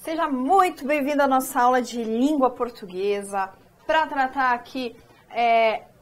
Seja muito bem-vindo à nossa aula de língua portuguesa para tratar aqui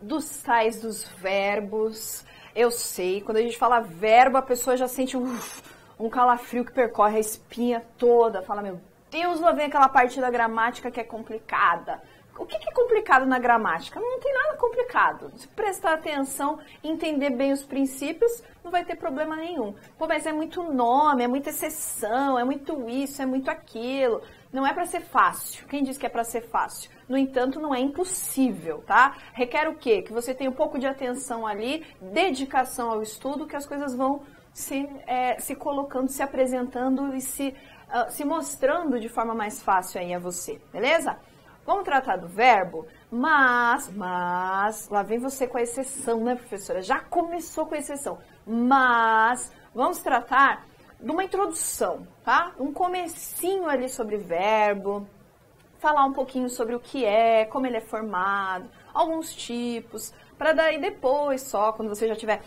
dos tais dos verbos. Eu sei, quando a gente fala verbo, a pessoa já sente um calafrio que percorre a espinha toda. Fala, meu Deus, lá vem aquela parte da gramática que é complicada. O que é complicado na gramática? Não tem nada complicado. Se prestar atenção e entender bem os princípios, não vai ter problema nenhum. Pô, mas é muito nome, é muita exceção, é muito isso, é muito aquilo. Não é para ser fácil. Quem diz que é para ser fácil? No entanto, não é impossível, tá? Requer o quê? Que você tenha um pouco de atenção ali, dedicação ao estudo, que as coisas vão se colocando, se apresentando e se mostrando de forma mais fácil aí a você, beleza? Vamos tratar do verbo, mas, lá vem você com a exceção, né, professora? Já começou com a exceção, mas vamos tratar de uma introdução, tá? Um comecinho ali sobre verbo, falar um pouquinho sobre o que é, como ele é formado, alguns tipos, para daí depois só, quando você já estiver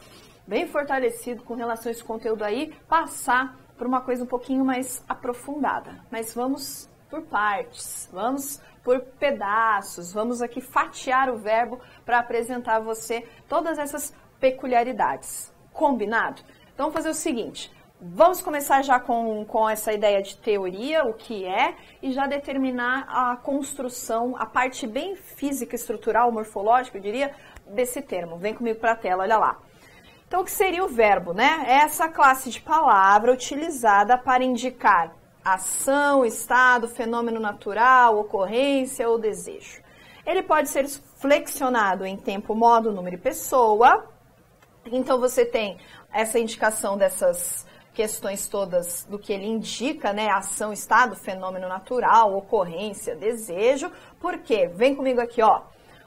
bem fortalecido com relação a esse conteúdo aí, passar por uma coisa um pouquinho mais aprofundada. Mas vamos por partes, vamos por pedaços, vamos aqui fatiar o verbo para apresentar a você todas essas peculiaridades. Combinado? Então, vamos fazer o seguinte, vamos começar já com essa ideia de teoria, o que é, e já determinar a construção, a parte bem física, estrutural, morfológica, eu diria, desse termo. Vem comigo para a tela, olha lá. Então, o que seria o verbo, né? É essa classe de palavra utilizada para indicar ação, estado, fenômeno natural, ocorrência ou desejo. Ele pode ser flexionado em tempo, modo, número e pessoa. Então, você tem essa indicação dessas questões todas do que ele indica, né? Ação, estado, fenômeno natural, ocorrência, desejo. Por quê? Vem comigo aqui, ó.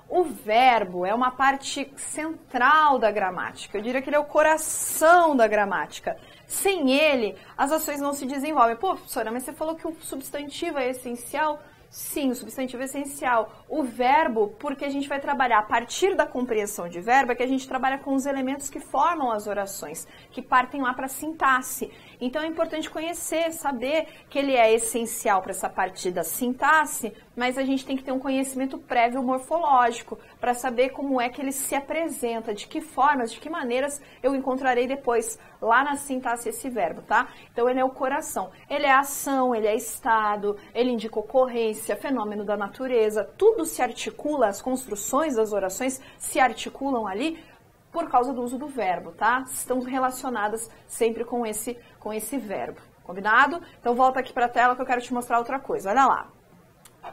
O verbo é uma parte central da gramática. Eu diria que ele é o coração da gramática. Sem ele, as ações não se desenvolvem. Pô, professora, mas você falou que o substantivo é essencial? Sim, o substantivo é essencial. O verbo, porque a gente vai trabalhar a partir da compreensão de verbo, é que a gente trabalha com os elementos que formam as orações, que partem lá para a sintaxe. Então é importante conhecer, saber que ele é essencial para essa parte da sintaxe, mas a gente tem que ter um conhecimento prévio morfológico para saber como é que ele se apresenta, de que formas, de que maneiras eu encontrarei depois lá na sintaxe esse verbo, tá? Então ele é o coração, ele é ação, ele é estado, ele indica ocorrência, fenômeno da natureza, tudo se articula, as construções das orações se articulam ali por causa do uso do verbo, tá? Estão relacionadas sempre com esse verbo, combinado? Então volta aqui para a tela que eu quero te mostrar outra coisa, olha lá.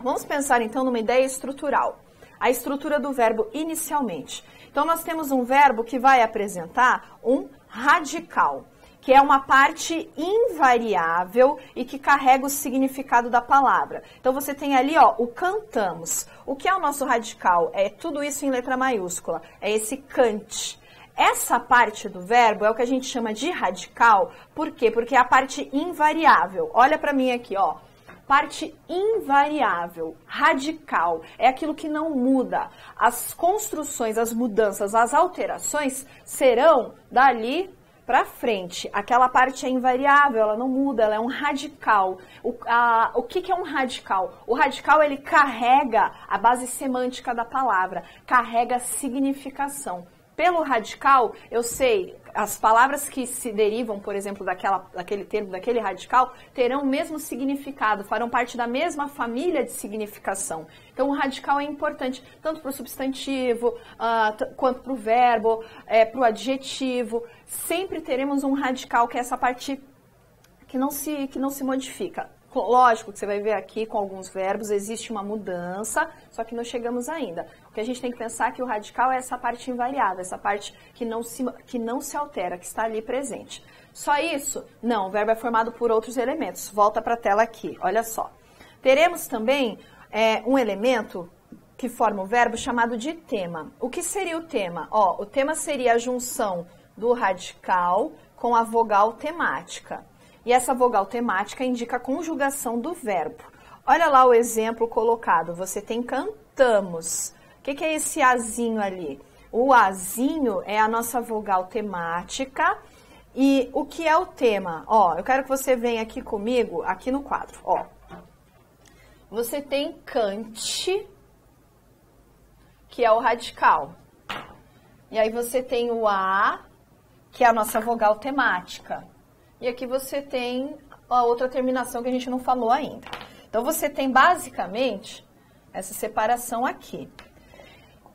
Vamos pensar então numa ideia estrutural, a estrutura do verbo inicialmente. Então nós temos um verbo que vai apresentar um radical, que é uma parte invariável e que carrega o significado da palavra. Então você tem ali, ó, o cantamos. O que é o nosso radical? É tudo isso em letra maiúscula, é esse cante. Essa parte do verbo é o que a gente chama de radical, por quê? Porque é a parte invariável. Olha para mim aqui, ó. Parte invariável, radical, é aquilo que não muda. As construções, as mudanças, as alterações serão dali para frente. Aquela parte é invariável, ela não muda, ela é um radical. O que é um radical? O radical, ele carrega a base semântica da palavra, carrega significação. Pelo radical, eu sei, as palavras que se derivam, por exemplo, daquele termo, daquele radical, terão o mesmo significado, farão parte da mesma família de significação. Então, o radical é importante, tanto para o substantivo, quanto para o verbo, para o adjetivo. Sempre teremos um radical, que é essa parte que não se modifica. Lógico que você vai ver aqui com alguns verbos, existe uma mudança, só que não chegamos ainda. O que a gente tem que pensar é que o radical é essa parte invariável, essa parte que não se altera, que está ali presente. Só isso? Não, o verbo é formado por outros elementos. Volta para a tela aqui, olha só. Teremos também um elemento que forma o verbo chamado de tema. O que seria o tema? Ó, o tema seria a junção do radical com a vogal temática. E essa vogal temática indica a conjugação do verbo. Olha lá o exemplo colocado. Você tem cantamos. O que é esse azinho ali? O azinho é a nossa vogal temática. E o que é o tema? Ó, eu quero que você venha aqui comigo, aqui no quadro. Ó, você tem cante, que é o radical. E aí você tem o A, que é a nossa vogal temática. E aqui você tem a outra terminação que a gente não falou ainda. Então você tem basicamente essa separação aqui.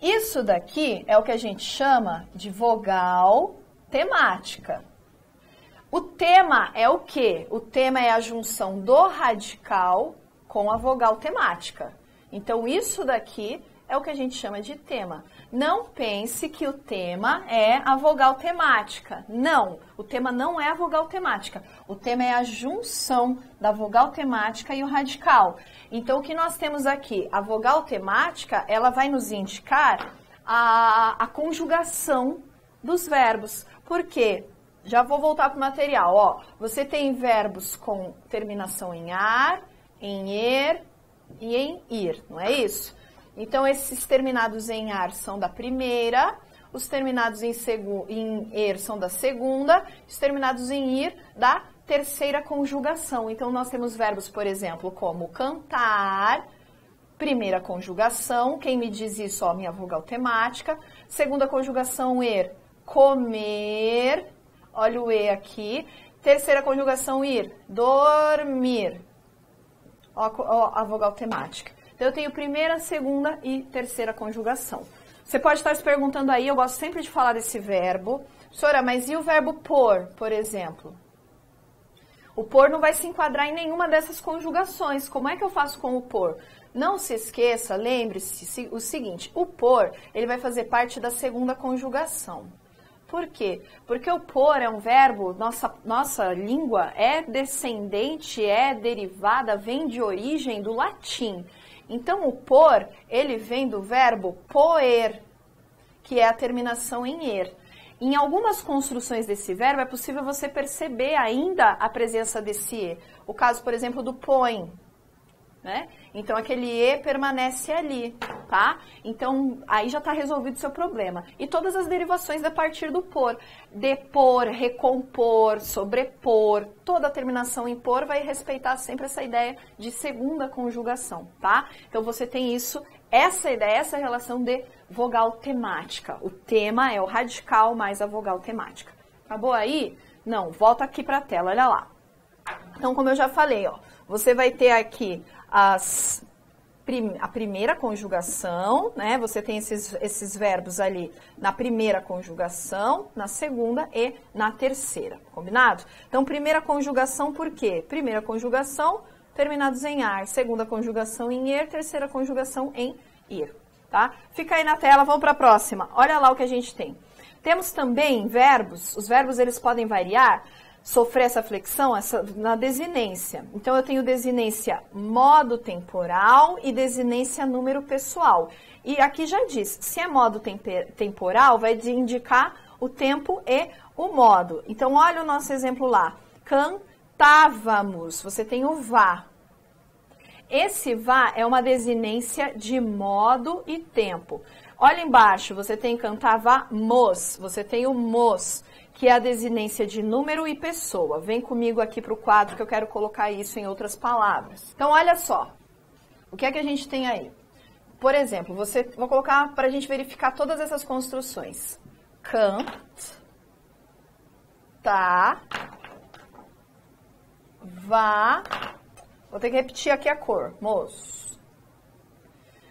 Isso daqui é o que a gente chama de vogal temática. O tema é o quê? O tema é a junção do radical com a vogal temática. Então isso daqui é o que a gente chama de tema. Não pense que o tema é a vogal temática. Não, o tema não é a vogal temática. O tema é a junção da vogal temática e o radical. Então, o que nós temos aqui? A vogal temática, ela vai nos indicar a conjugação dos verbos. Por quê? Já vou voltar para o material. Ó, você tem verbos com terminação em ar, em er e em ir, não é isso? Então, esses terminados em ar são da primeira, os terminados em er são da segunda, os terminados em ir da terceira conjugação. Então, nós temos verbos, por exemplo, como cantar, primeira conjugação, quem me diz isso? Ó, minha vogal temática. Segunda conjugação, er, comer, olha o e aqui. Terceira conjugação, ir, dormir. Ó, a vogal temática. Então, eu tenho primeira, segunda e terceira conjugação. Você pode estar se perguntando aí, eu gosto sempre de falar desse verbo. Professora, mas e o verbo por exemplo? O por não vai se enquadrar em nenhuma dessas conjugações. Como é que eu faço com o por? Não se esqueça, lembre-se o seguinte, o por, ele vai fazer parte da segunda conjugação. Por quê? Porque o por é um verbo, nossa língua é descendente, é derivada, vem de origem do latim. Então, o por, ele vem do verbo poer, que é a terminação em er. Em algumas construções desse verbo, é possível você perceber ainda a presença desse e. O caso, por exemplo, do põe, né? Então, aquele e permanece ali, tá? Então, aí já está resolvido o seu problema. E todas as derivações a partir do por. Depor, recompor, sobrepor, toda a terminação em por vai respeitar sempre essa ideia de segunda conjugação, tá? Então, você tem isso, essa ideia, essa relação de vogal temática. O tema é o radical mais a vogal temática. Acabou aí? Não, volta aqui para a tela, olha lá. Então, como eu já falei, ó, você vai ter aqui a primeira conjugação, né? Você tem esses verbos ali na primeira conjugação, na segunda e na terceira, combinado? Então, primeira conjugação por quê? Primeira conjugação, terminados em ar, segunda conjugação em er, terceira conjugação em ir, tá? Fica aí na tela, vamos para a próxima. Olha lá o que a gente tem. Temos também verbos, os verbos eles podem variar, sofrer essa flexão na desinência. Então, eu tenho desinência modo temporal e desinência número pessoal. E aqui já diz, se é modo temporal, vai indicar o tempo e o modo. Então, olha o nosso exemplo lá. Cantávamos, você tem o vá. Esse vá é uma desinência de modo e tempo. Olha embaixo, você tem cantávamos, você tem o mos, que é a desinência de número e pessoa. Vem comigo aqui para o quadro que eu quero colocar isso em outras palavras. Então, olha só. O que é que a gente tem aí? Por exemplo, vou colocar para a gente verificar todas essas construções. Vou ter que repetir aqui a cor. Mos.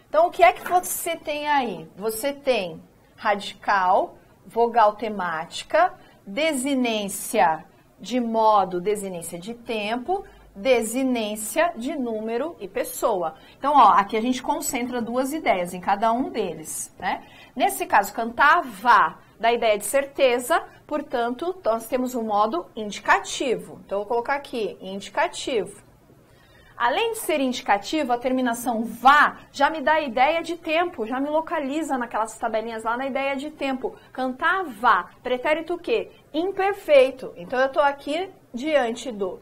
Então, o que é que você tem aí? Você tem radical, vogal temática, desinência de modo, desinência de tempo, desinência de número e pessoa. Então, ó, aqui a gente concentra duas ideias em cada um deles, né? Nesse caso, cantava dá ideia de certeza, portanto, nós temos um modo indicativo. Então, eu vou colocar aqui, indicativo. Além de ser indicativo, a terminação vá já me dá a ideia de tempo, já me localiza naquelas tabelinhas lá na ideia de tempo. Cantava, pretérito o quê? Imperfeito. Então, eu estou aqui diante do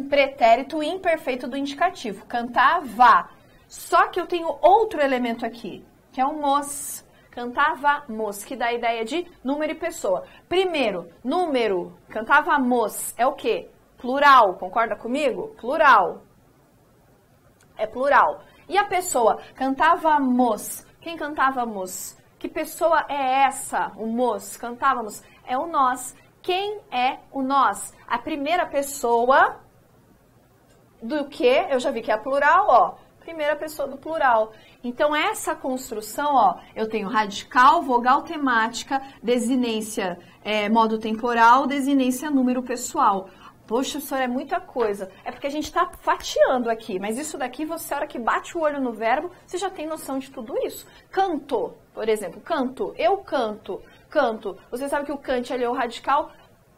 pretérito imperfeito do indicativo. Cantava. Só que eu tenho outro elemento aqui, que é o mos. Cantávamos, que dá a ideia de número e pessoa. Primeiro, número, cantávamos, é o quê? Plural, concorda comigo? Plural. É plural. E a pessoa, cantávamos. Quem cantávamos? Que pessoa é essa? O mos, cantávamos. É o nós. Quem é o nós? A primeira pessoa do que? Eu já vi que é plural, ó. Primeira pessoa do plural. Então, essa construção, ó, eu tenho radical, vogal temática, desinência modo temporal, desinência número pessoal. Poxa, professora, é muita coisa. É porque a gente está fatiando aqui, mas isso daqui, você, a hora que bate o olho no verbo, você já tem noção de tudo isso. Canto, por exemplo, canto, eu canto, canto. Você sabe que o cante ali é o radical?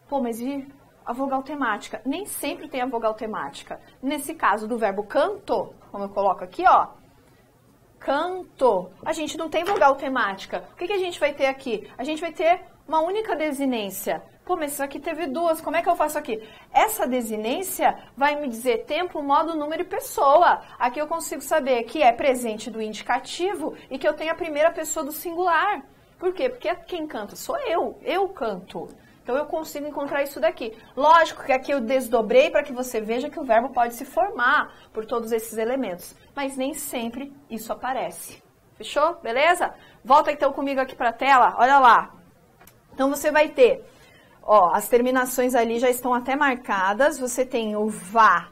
Pô, mas e a vogal temática? Nem sempre tem a vogal temática. Nesse caso do verbo canto, como eu coloco aqui, ó, canto, a gente não tem vogal temática. O que a gente vai ter aqui? A gente vai ter uma única desinência. Pô, mas isso aqui teve duas, como é que eu faço aqui? Essa desinência vai me dizer tempo, modo, número e pessoa. Aqui eu consigo saber que é presente do indicativo e que eu tenho a primeira pessoa do singular. Por quê? Porque quem canta sou eu canto. Então eu consigo encontrar isso daqui. Lógico que aqui eu desdobrei para que você veja que o verbo pode se formar por todos esses elementos, mas nem sempre isso aparece. Fechou? Beleza? Volta então comigo aqui para a tela, olha lá. Então você vai ter, ó, as terminações ali já estão até marcadas, você tem o vá,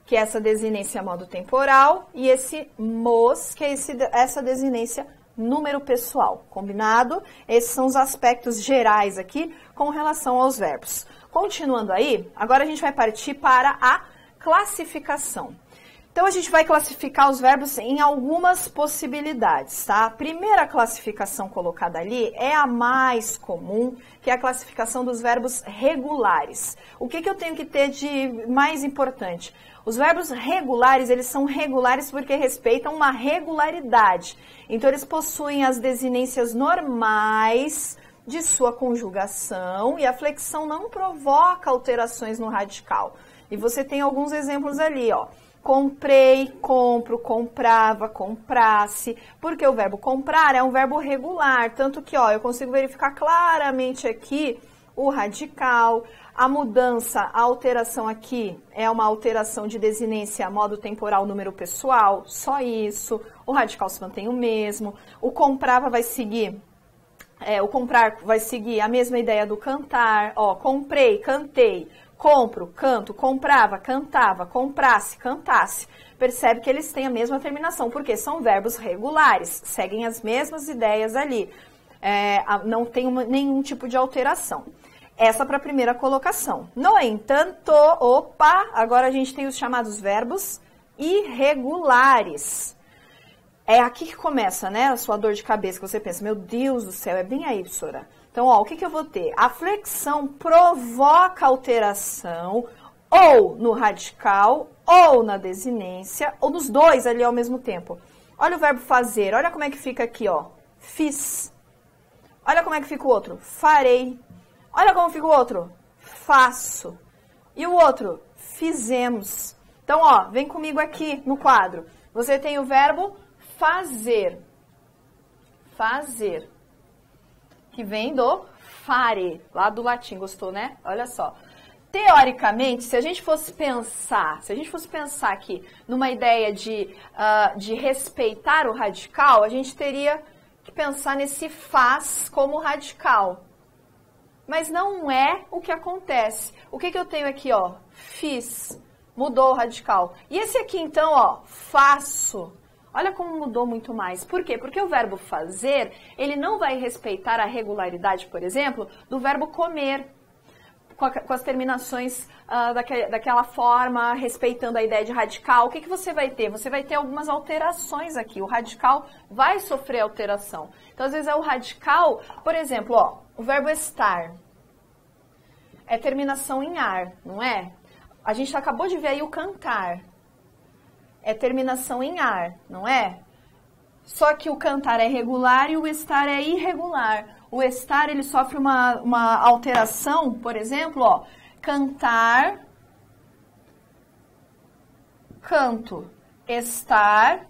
que é essa desinência modo temporal, e esse mos, que é essa desinência número pessoal, combinado? Esses são os aspectos gerais aqui com relação aos verbos. Continuando aí, agora a gente vai partir para a classificação. Então, a gente vai classificar os verbos em algumas possibilidades, tá? A primeira classificação colocada ali é a mais comum, que é a classificação dos verbos regulares. O que eu tenho que ter de mais importante? Os verbos regulares, eles são regulares porque respeitam uma regularidade. Então, eles possuem as desinências normais de sua conjugação e a flexão não provoca alterações no radical. E você tem alguns exemplos ali, ó. Comprei, compro, comprava, comprasse, porque o verbo comprar é um verbo regular, tanto que, ó, eu consigo verificar claramente aqui o radical, a mudança, a alteração aqui é uma alteração de desinência modo temporal número pessoal, só isso, o radical se mantém o mesmo, o comprava vai seguir, o comprar vai seguir a mesma ideia do cantar, ó, comprei, cantei, compro, canto, comprava, cantava, comprasse, cantasse. Percebe que eles têm a mesma terminação, porque são verbos regulares, seguem as mesmas ideias ali. Não tem nenhum tipo de alteração. Essa para a primeira colocação. No entanto, agora a gente tem os chamados verbos irregulares. É aqui que começa, né, a sua dor de cabeça, que você pensa, meu Deus do céu, é bem aí, professora. Então, ó, o que eu vou ter? A flexão provoca alteração ou no radical, ou na desinência, ou nos dois ali ao mesmo tempo. Olha o verbo fazer, olha como é que fica aqui, ó. Fiz. Olha como é que fica o outro. Farei. Olha como fica o outro. Faço. E o outro? Fizemos. Então, ó, vem comigo aqui no quadro. Você tem o verbo fazer. Fazer. Que vem do fare, lá do latim, gostou, né? Olha só. Teoricamente, se a gente fosse pensar aqui numa ideia de respeitar o radical, a gente teria que pensar nesse faz como radical. Mas não é o que acontece. O que eu tenho aqui, ó? Fiz, mudou o radical. E esse aqui, então, ó, faço. Olha como mudou muito mais. Por quê? Porque o verbo fazer, ele não vai respeitar a regularidade, por exemplo, do verbo comer, com as terminações daquela forma, respeitando a ideia de radical. O que você vai ter? Você vai ter algumas alterações aqui. O radical vai sofrer alteração. Então, às vezes, é o radical, por exemplo, ó, o verbo estar. É terminação em ar, não é? A gente acabou de ver aí o cantar. É terminação em ar, não é? Só que o cantar é regular e o estar é irregular. O estar, ele sofre uma alteração, por exemplo, ó, cantar, canto, estar,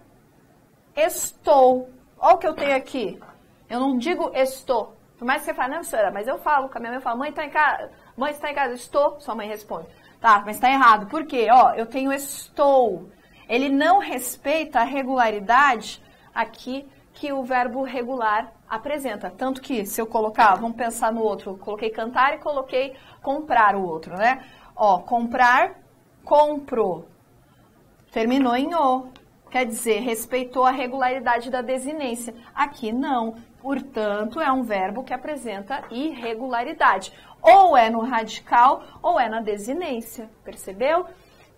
estou. Olha o que eu tenho aqui. Eu não digo estou. Por mais que você fale, não, senhora, mas eu falo com a minha mãe, eu falo, mãe, tá em casa? Mãe, está em casa? Estou. Sua mãe responde. Tá, mas tá errado. Por quê? Ó, eu tenho estou. Ele não respeita a regularidade aqui que o verbo regular apresenta. Tanto que, se eu colocar, vamos pensar no outro, eu coloquei cantar e coloquei comprar o outro, né? Ó, comprar, comprou. Terminou em o. Quer dizer, respeitou a regularidade da desinência. Aqui não. Portanto, é um verbo que apresenta irregularidade. Ou é no radical ou é na desinência. Percebeu?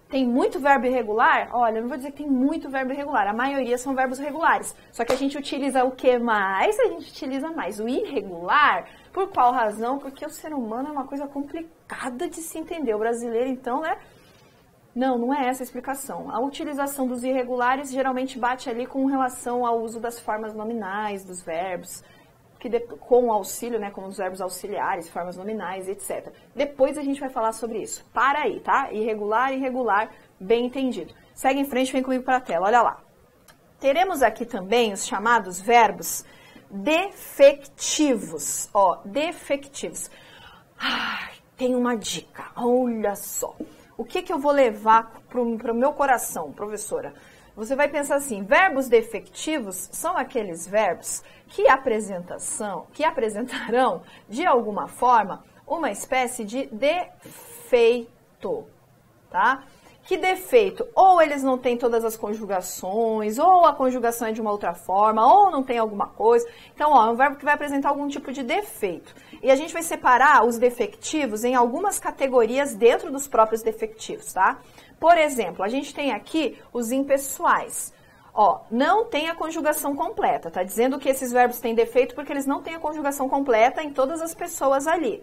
Tem muito verbo irregular? Olha, eu não vou dizer que tem muito verbo irregular. A maioria são verbos regulares. Só que a gente utiliza o que mais? A gente utiliza mais o irregular. Por qual razão? Porque o ser humano é uma coisa complicada de se entender. O brasileiro, então, né? Não é essa a explicação. A utilização dos irregulares geralmente bate ali com relação ao uso das formas nominais dos verbos, com o auxílio, né, com os verbos auxiliares, formas nominais, etc. Depois a gente vai falar sobre isso. Para aí, tá? Irregular, irregular, bem entendido. Segue em frente, vem comigo para a tela, olha lá. Teremos aqui também os chamados verbos defectivos. Ó, defectivos. Tem uma dica, olha só. O que eu vou levar para o meu coração, professora? Você vai pensar assim, verbos defectivos são aqueles verbos que apresentarão, de alguma forma, uma espécie de defeito, tá? Que defeito? Ou eles não têm todas as conjugações, ou a conjugação é de uma outra forma, ou não tem alguma coisa. Então, ó, é um verbo que vai apresentar algum tipo de defeito. E a gente vai separar os defectivos em algumas categorias dentro dos próprios defectivos, tá? Por exemplo, a gente tem aqui os impessoais. Ó, não tem a conjugação completa, tá dizendo que esses verbos têm defeito porque eles não têm a conjugação completa em todas as pessoas ali.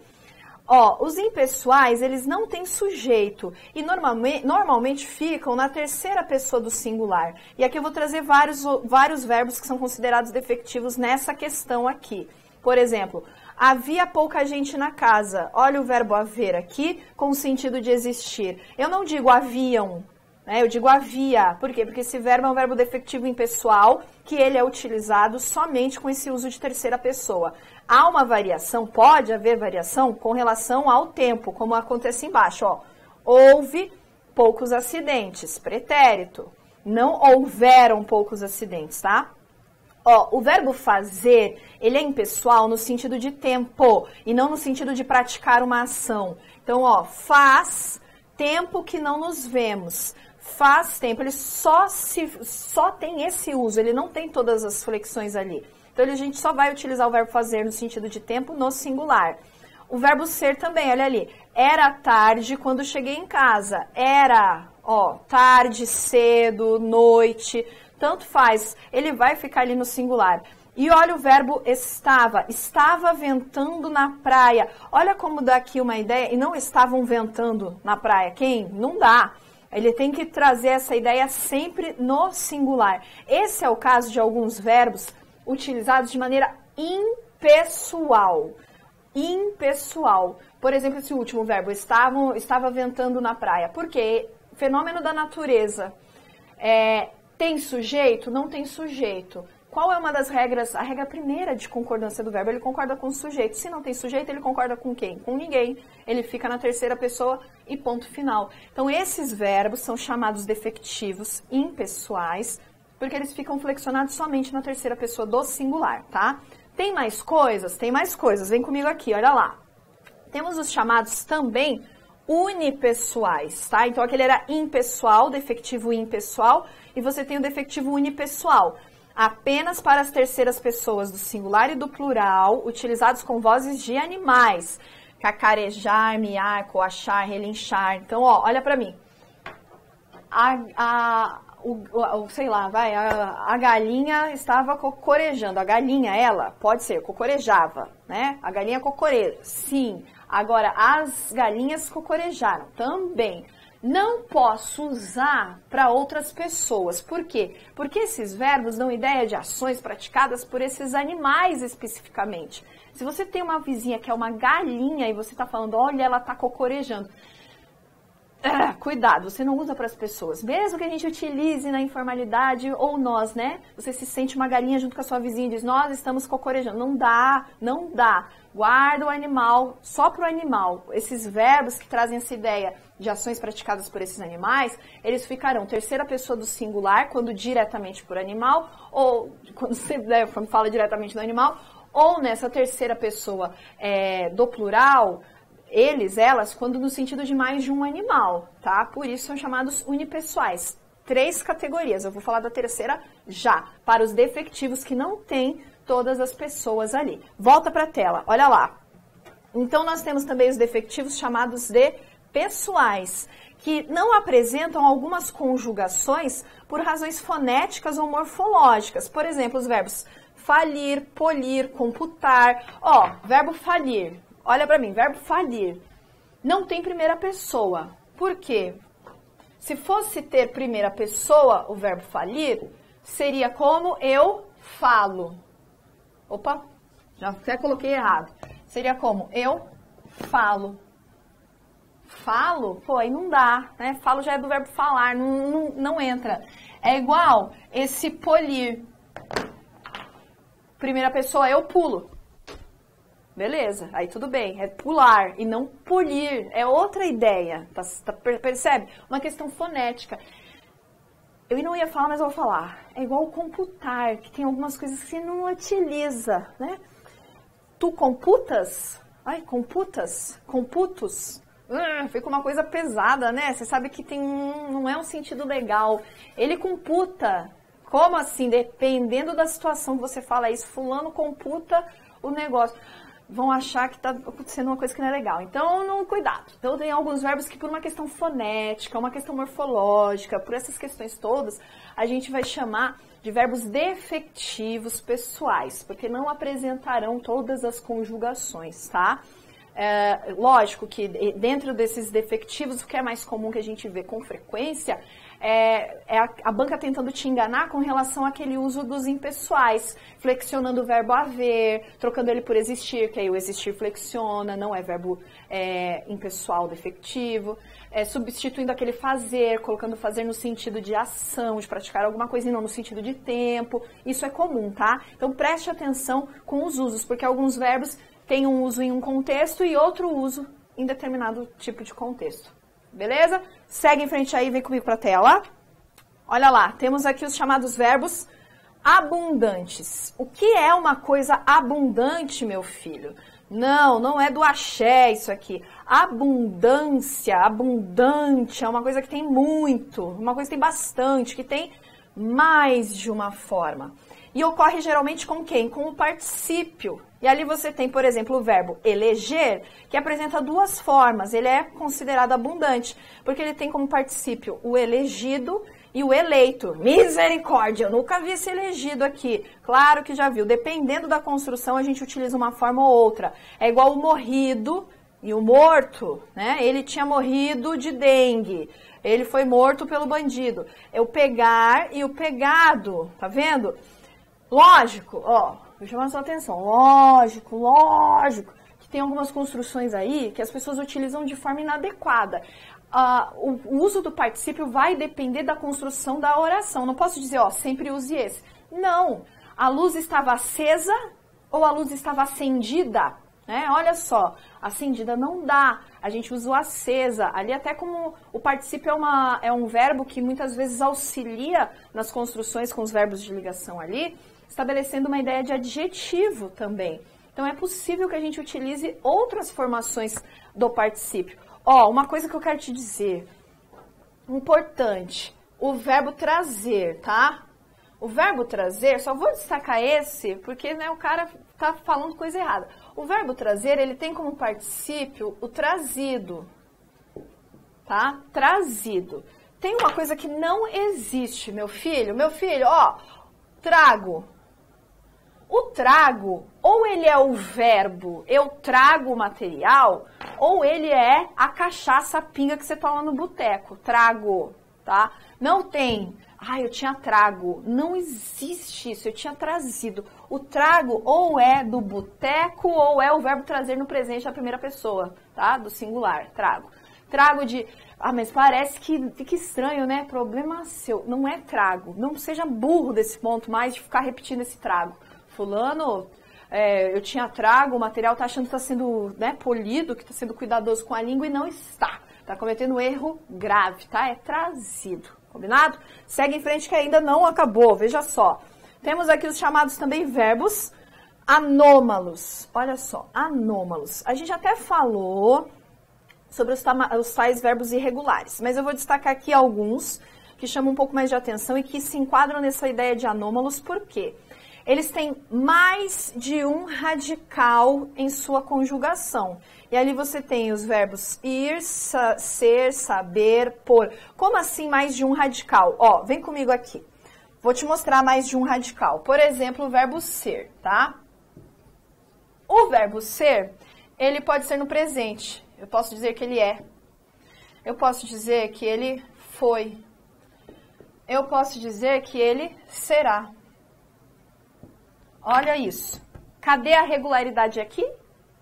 Ó, os impessoais, eles não têm sujeito e normalmente ficam na terceira pessoa do singular. E aqui eu vou trazer vários verbos que são considerados defectivos nessa questão aqui. Por exemplo, havia pouca gente na casa. Olha o verbo haver aqui com o sentido de existir. Eu não digo haviam, né? Eu digo havia. Por quê? Porque esse verbo é um verbo defectivo impessoal que ele é utilizado somente com esse uso de terceira pessoa. Há uma variação, pode haver variação com relação ao tempo, como acontece embaixo, ó. Houve poucos acidentes, pretérito. Não houveram poucos acidentes, tá? Ó, o verbo fazer, ele é impessoal no sentido de tempo e não no sentido de praticar uma ação. Então, ó, faz tempo que não nos vemos. Faz tempo, ele só tem esse uso, ele não tem todas as flexões ali. Então, a gente só vai utilizar o verbo fazer no sentido de tempo no singular. O verbo ser também, olha ali. Era tarde quando cheguei em casa. Era, ó, tarde, cedo, noite, tanto faz. Ele vai ficar ali no singular. E olha o verbo estava. Estava ventando na praia. Olha como dá aqui uma ideia. E não estavam ventando na praia. Quem? Não dá. Ele tem que trazer essa ideia sempre no singular. Esse é o caso de alguns verbos utilizados de maneira impessoal. Impessoal. Por exemplo, esse último verbo, estava ventando na praia. Por quê? Fenômeno da natureza. Tem sujeito? Não tem sujeito. Qual é uma das regras? A regra primeira de concordância do verbo, ele concorda com o sujeito. Se não tem sujeito, ele concorda com quem? Com ninguém. Ele fica na terceira pessoa e ponto final. Então, esses verbos são chamados defectivos impessoais, porque eles ficam flexionados somente na terceira pessoa do singular, tá? Tem mais coisas? Tem mais coisas. Vem comigo aqui, olha lá. Temos os chamados também unipessoais, tá? Então, aquele era impessoal, defectivo impessoal, e você tem o defectivo unipessoal. Apenas para as terceiras pessoas do singular e do plural, utilizados com vozes de animais. Cacarejar, miar, coachar, relinchar. Então, ó, olha pra mim. A galinha estava cocorejando. A galinha, ela, pode ser, cocorejava, né? A galinha cocoreja, sim. Agora, as galinhas cocorejaram também. Não posso usar para outras pessoas. Por quê? Porque esses verbos dão ideia de ações praticadas por esses animais especificamente. Se você tem uma vizinha que é uma galinha e você está falando, olha, ela está cocorejando. Cuidado, você não usa para as pessoas. Mesmo que a gente utilize na informalidade, ou nós, né? Você se sente uma galinha junto com a sua vizinha e diz, nós estamos cocorejando. Não dá, não dá. Guarda o animal só para o animal. Esses verbos que trazem essa ideia de ações praticadas por esses animais, eles ficarão terceira pessoa do singular, quando diretamente por animal, ou quando fala diretamente do animal, ou nessa terceira pessoa do plural, eles, elas, quando no sentido de mais de um animal, tá? Por isso são chamados unipessoais. 3 categorias, eu vou falar da terceira já, para os defectivos que não tem todas as pessoas ali. Volta para a tela, olha lá. Então nós temos também os defectivos chamados de pessoais, que não apresentam algumas conjugações por razões fonéticas ou morfológicas. Por exemplo, os verbos falir, polir, computar. Ó, verbo falir. Olha para mim, verbo falir. Não tem primeira pessoa. Por quê? Se fosse ter primeira pessoa, o verbo falir, seria como eu falo. Opa, já até coloquei errado. Seria como eu falo. Falo? Pô, aí não dá, né? Falo já é do verbo falar, não entra. É igual esse polir. Primeira pessoa, eu pulo. Beleza, aí tudo bem, é pular e não polir, é outra ideia, percebe? Uma questão fonética. Eu não ia falar, mas eu vou falar. É igual computar, que tem algumas coisas que você não utiliza, né? Tu computas? Ai, computas? Computos? Fica uma coisa pesada, né? Você sabe que não é um sentido legal. Ele computa. Como assim? Dependendo da situação que você fala isso, fulano computa o negócio. Vão achar que está acontecendo uma coisa que não é legal. Então, cuidado. Então, tem alguns verbos que por uma questão fonética, uma questão morfológica, por essas questões todas, a gente vai chamar de verbos defectivos pessoais, porque não apresentarão todas as conjugações, tá? Lógico que dentro desses defectivos, o que é mais comum que a gente vê com frequência é a banca tentando te enganar com relação àquele uso dos impessoais, flexionando o verbo haver, trocando ele por existir, que aí o existir flexiona, não é verbo impessoal defectivo, substituindo aquele fazer, colocando fazer no sentido de ação, de praticar alguma coisa e não no sentido de tempo. Isso é comum, tá? Então preste atenção com os usos, porque alguns verbos têm um uso em um contexto e outro uso em determinado tipo de contexto. Beleza? Segue em frente aí, vem comigo para a tela. Olha lá, temos aqui os chamados verbos abundantes. O que é uma coisa abundante, meu filho? Não é do axé isso aqui. Abundância, abundante, é uma coisa que tem muito, uma coisa que tem bastante, que tem mais de uma forma. E ocorre geralmente com quem? Com o particípio. E ali você tem, por exemplo, o verbo eleger, que apresenta 2 formas. Ele é considerado abundante, porque ele tem como particípio o elegido e o eleito. Misericórdia, eu nunca vi esse elegido aqui. Claro que já viu. Dependendo da construção, a gente utiliza uma forma ou outra. É igual o morrido e o morto, né? Ele tinha morrido de dengue. Ele foi morto pelo bandido. É o pegar e o pegado, tá vendo? Lógico, ó, vou chamar a sua atenção, lógico, que tem algumas construções aí que as pessoas utilizam de forma inadequada. O uso do particípio vai depender da construção da oração. Não posso dizer, ó, sempre use esse. Não, a luz estava acesa ou a luz estava acendida, né? Olha só, acendida não dá, a gente usa o acesa. Ali até como o particípio é um verbo que muitas vezes auxilia nas construções com os verbos de ligação ali, estabelecendo uma ideia de adjetivo também. Então, é possível que a gente utilize outras formações do particípio. Ó, uma coisa que eu quero te dizer, importante, o verbo trazer, tá? O verbo trazer, só vou destacar esse, porque né, o cara tá falando coisa errada. O verbo trazer, ele tem como particípio o trazido, tá? Trazido. Tem uma coisa que não existe, meu filho, ó, trago. O trago, ou ele é o verbo, eu trago o material, ou ele é a cachaça, a pinga que você toma no boteco, trago, tá? Não tem, eu tinha trago, não existe isso, eu tinha trazido. O trago ou é do boteco, ou é o verbo trazer no presente da primeira pessoa, tá? Do singular, trago. Trago de... Ah, mas parece que fica estranho, né? Problema seu. Não é trago. Não seja burro desse ponto mais de ficar repetindo esse trago. Fulano, eu tinha trago, o material tá achando que está sendo, né, polido, que está sendo cuidadoso com a língua e não está. Tá cometendo um erro grave, tá? É trazido. Combinado? Segue em frente que ainda não acabou. Veja só. Temos aqui os chamados também verbos anômalos. Olha só, anômalos. A gente até falou sobre os tais verbos irregulares, mas eu vou destacar aqui alguns que chamam um pouco mais de atenção e que se enquadram nessa ideia de anômalos, por quê? Eles têm mais de um radical em sua conjugação. E ali você tem os verbos ir, ser, saber, por. Como assim mais de um radical? Ó, vem comigo aqui. Vou te mostrar mais de um radical. Por exemplo, o verbo ser, tá? O verbo ser, ele pode ser no presente. Eu posso dizer que ele é. Eu posso dizer que ele foi. Eu posso dizer que ele será. Olha isso. Cadê a regularidade aqui?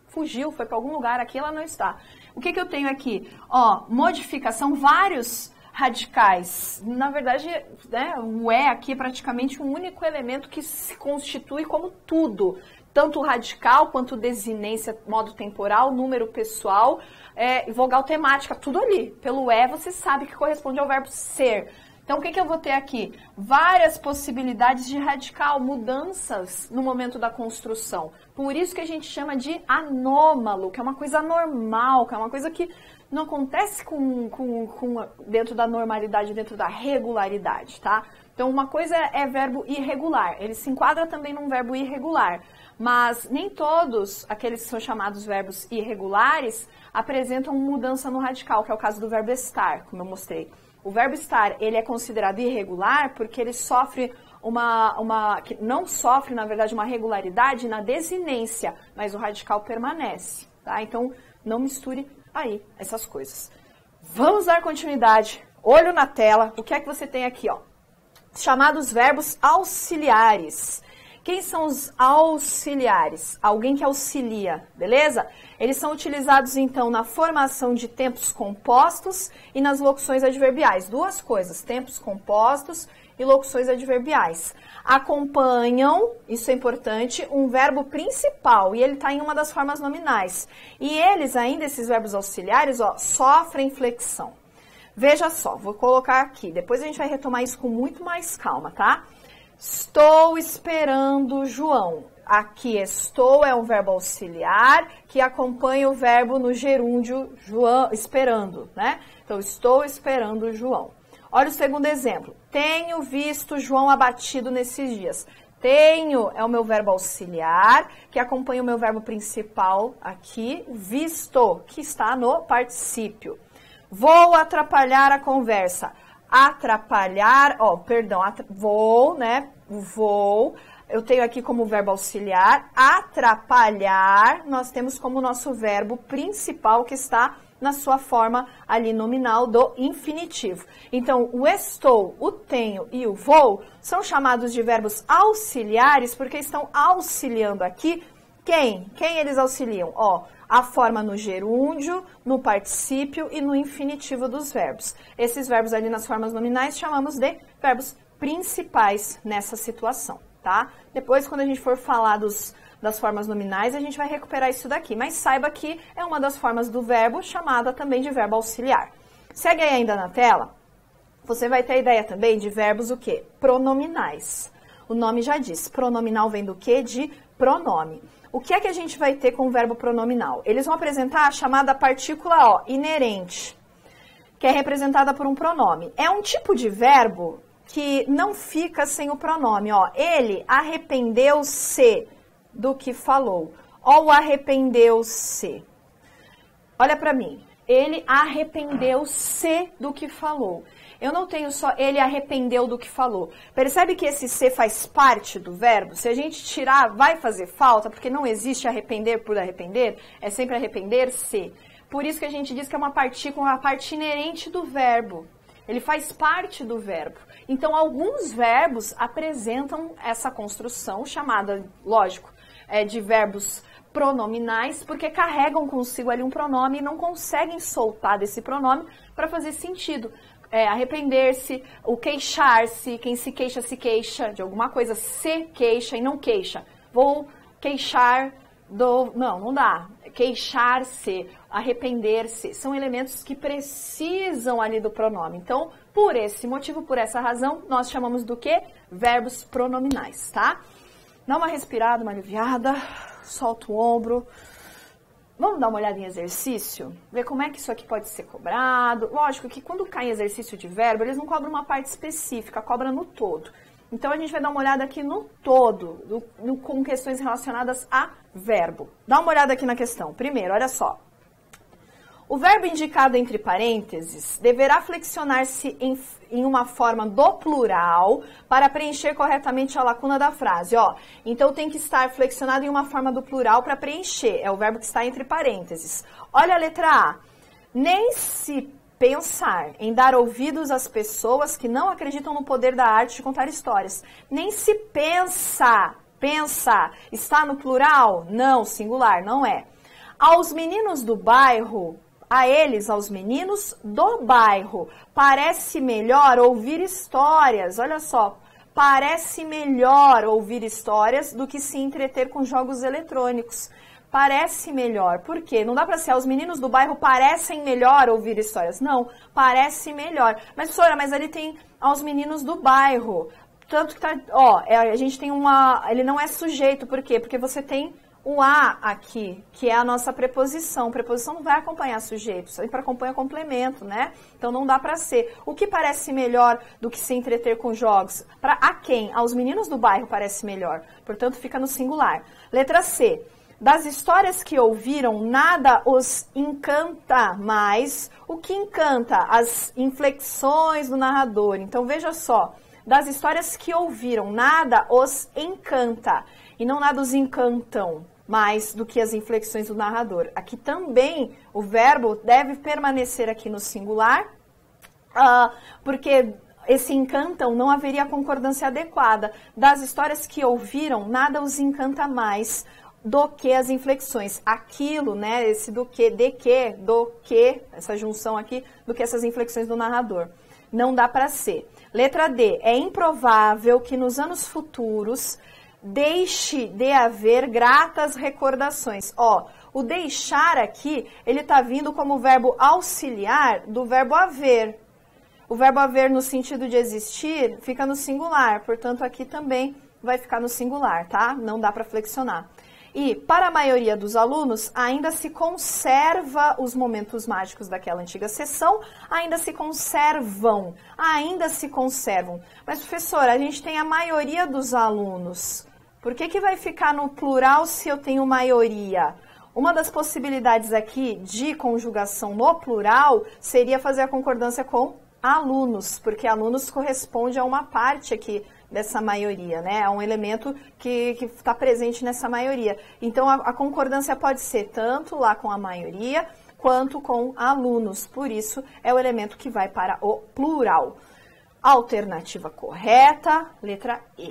Fugiu, foi para algum lugar, aqui ela não está. O que eu tenho aqui? Ó, modificação, vários radicais. Na verdade, né, o é aqui é praticamente um único elemento que se constitui como tudo. Tanto o radical quanto desinência, modo temporal, número pessoal, vogal temática, tudo ali. Pelo é, você sabe que corresponde ao verbo ser. Então, o que eu vou ter aqui? Várias possibilidades de radical, mudanças no momento da construção. Por isso que a gente chama de anômalo, que é uma coisa anormal, que é uma coisa que não acontece dentro da normalidade, dentro da regularidade, tá? Então, uma coisa é verbo irregular, ele se enquadra também num verbo irregular, mas nem todos aqueles que são chamados verbos irregulares apresentam mudança no radical, que é o caso do verbo estar, como eu mostrei. O verbo estar, ele é considerado irregular porque ele sofre não sofre, na verdade, uma regularidade na desinência, mas o radical permanece, tá? Então, não misture aí essas coisas. Vamos dar continuidade. Olho na tela. O que é que você tem aqui, ó? Chamados verbos auxiliares. Quem são os auxiliares? Alguém que auxilia, beleza? Eles são utilizados, então, na formação de tempos compostos e nas locuções adverbiais. Duas coisas, tempos compostos e locuções adverbiais. Acompanham, isso é importante, um verbo principal, e ele está em uma das formas nominais. E eles ainda, esses verbos auxiliares, ó, sofrem flexão. Veja só, vou colocar aqui, depois a gente vai retomar isso com muito mais calma, tá? Estou esperando João. Aqui, estou é um verbo auxiliar que acompanha o verbo no gerúndio João, esperando, né? Então, estou esperando João. Olha o segundo exemplo. Tenho visto João abatido nesses dias. Tenho é o meu verbo auxiliar que acompanha o meu verbo principal aqui, visto, que está no particípio. Vou atrapalhar a conversa. Atrapalhar, vou, né? Vou, eu tenho aqui como verbo auxiliar. Atrapalhar, nós temos como nosso verbo principal que está na sua forma ali nominal do infinitivo. Então, o estou, o tenho e o vou são chamados de verbos auxiliares porque estão auxiliando aqui quem? Quem eles auxiliam? Ó, a forma no gerúndio, no particípio e no infinitivo dos verbos. Esses verbos ali nas formas nominais chamamos de verbos principais nessa situação, tá? Depois, quando a gente for falar das formas nominais, a gente vai recuperar isso daqui. Mas saiba que é uma das formas do verbo chamada também de verbo auxiliar. Segue aí ainda na tela. Você vai ter a ideia também de verbos o quê? Pronominais. O nome já diz. Pronominal vem do quê? De pronome. O que é que a gente vai ter com o verbo pronominal? Eles vão apresentar a chamada partícula, ó, inerente, que é representada por um pronome. É um tipo de verbo que não fica sem o pronome, ó. Ele arrependeu-se do que falou. Ó, o arrependeu-se. Olha para mim. Ele arrependeu-se do que falou. Eu não tenho só ele arrependeu do que falou. Percebe que esse se faz parte do verbo? Se a gente tirar, vai fazer falta, porque não existe arrepender por arrepender, é sempre arrepender-se. Por isso que a gente diz que é uma partícula, uma parte inerente do verbo. Ele faz parte do verbo. Então, alguns verbos apresentam essa construção chamada, lógico, de verbos pronominais, porque carregam consigo ali um pronome e não conseguem soltar desse pronome para fazer sentido. Arrepender-se, o queixar-se, quem se queixa de alguma coisa, se queixa e não queixa. Vou queixar do... Não dá. Queixar-se, arrepender-se, são elementos que precisam ali do pronome. Então, por esse motivo, por essa razão, nós chamamos do quê? Verbos pronominais, tá? Dá uma respirada, uma aliviada, solta o ombro. Vamos dar uma olhada em exercício? Ver como é que isso aqui pode ser cobrado. Lógico que quando cai em exercício de verbo, eles não cobram uma parte específica, cobra no todo. Então, a gente vai dar uma olhada aqui no todo, com questões relacionadas a verbo. Dá uma olhada aqui na questão. Primeiro, olha só. O verbo indicado entre parênteses deverá flexionar-se em uma forma do plural para preencher corretamente a lacuna da frase. Ó, então, tem que estar flexionado em uma forma do plural para preencher. É o verbo que está entre parênteses. Olha a letra A. Nem se pensar em dar ouvidos às pessoas que não acreditam no poder da arte de contar histórias. Nem se pensa, está no plural? Não, singular, não é. Aos meninos do bairro, aos meninos do bairro, parece melhor ouvir histórias, olha só, parece melhor ouvir histórias do que se entreter com jogos eletrônicos. Parece melhor. Por quê? Não dá para ser, os meninos do bairro parecem melhor ouvir histórias. Não, parece melhor. Mas, professora, mas ali tem aos meninos do bairro. Tanto que tá, ó, a gente tem ele não é sujeito. Por quê? Porque você tem o a aqui, que é a nossa preposição. Preposição não vai acompanhar sujeito, sempre acompanha complemento, né? Então não dá para ser. O que parece melhor do que se entreter com jogos? A quem? Aos meninos do bairro parece melhor. Portanto, fica no singular. Letra C. Das histórias que ouviram, nada os encanta mais. O que encanta? As inflexões do narrador. Então, veja só. Das histórias que ouviram, nada os encanta. E não nada os encantam mais do que as inflexões do narrador. Aqui também o verbo deve permanecer aqui no singular, porque esse encantam não haveria concordância adequada. Das histórias que ouviram, nada os encanta mais do que as inflexões. Aquilo, né, esse do que, de que, do que, essa junção aqui, do que essas inflexões do narrador. Não dá para ser. Letra D. É improvável que nos anos futuros deixe de haver gratas recordações. Ó, o deixar aqui, ele tá vindo como verbo auxiliar do verbo haver. O verbo haver no sentido de existir fica no singular, portanto aqui também vai ficar no singular, tá? Não dá para flexionar. E, para a maioria dos alunos, ainda se conserva os momentos mágicos daquela antiga sessão, ainda se conservam. Mas, professora, a gente tem a maioria dos alunos. Por que vai ficar no plural se eu tenho maioria? Uma das possibilidades aqui de conjugação no plural seria fazer a concordância com alunos, porque alunos corresponde a uma parte aqui dessa maioria, né? É um elemento que está presente nessa maioria. Então, a concordância pode ser tanto lá com a maioria, quanto com alunos. Por isso, é o elemento que vai para o plural. Alternativa correta, letra E.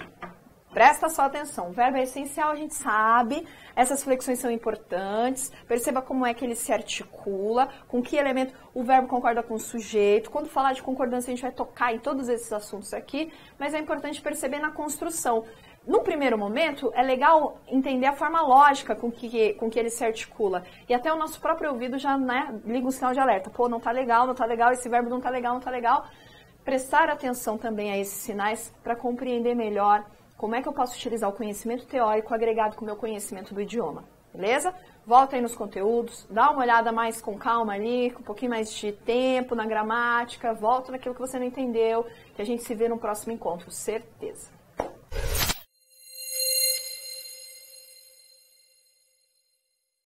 Presta só atenção, o verbo é essencial, a gente sabe, essas flexões são importantes, perceba como é que ele se articula, com que elemento o verbo concorda com o sujeito. Quando falar de concordância, a gente vai tocar em todos esses assuntos aqui, mas é importante perceber na construção. Num primeiro momento, é legal entender a forma lógica com que ele se articula. E até o nosso próprio ouvido já, né, liga um sinal de alerta. Pô, não tá legal, esse verbo não tá legal. Prestar atenção também a esses sinais para compreender melhor como é que eu posso utilizar o conhecimento teórico agregado com o meu conhecimento do idioma, beleza? Volta aí nos conteúdos, dá uma olhada mais com calma ali, com um pouquinho mais de tempo na gramática, volta naquilo que você não entendeu, que a gente se vê no próximo encontro, certeza.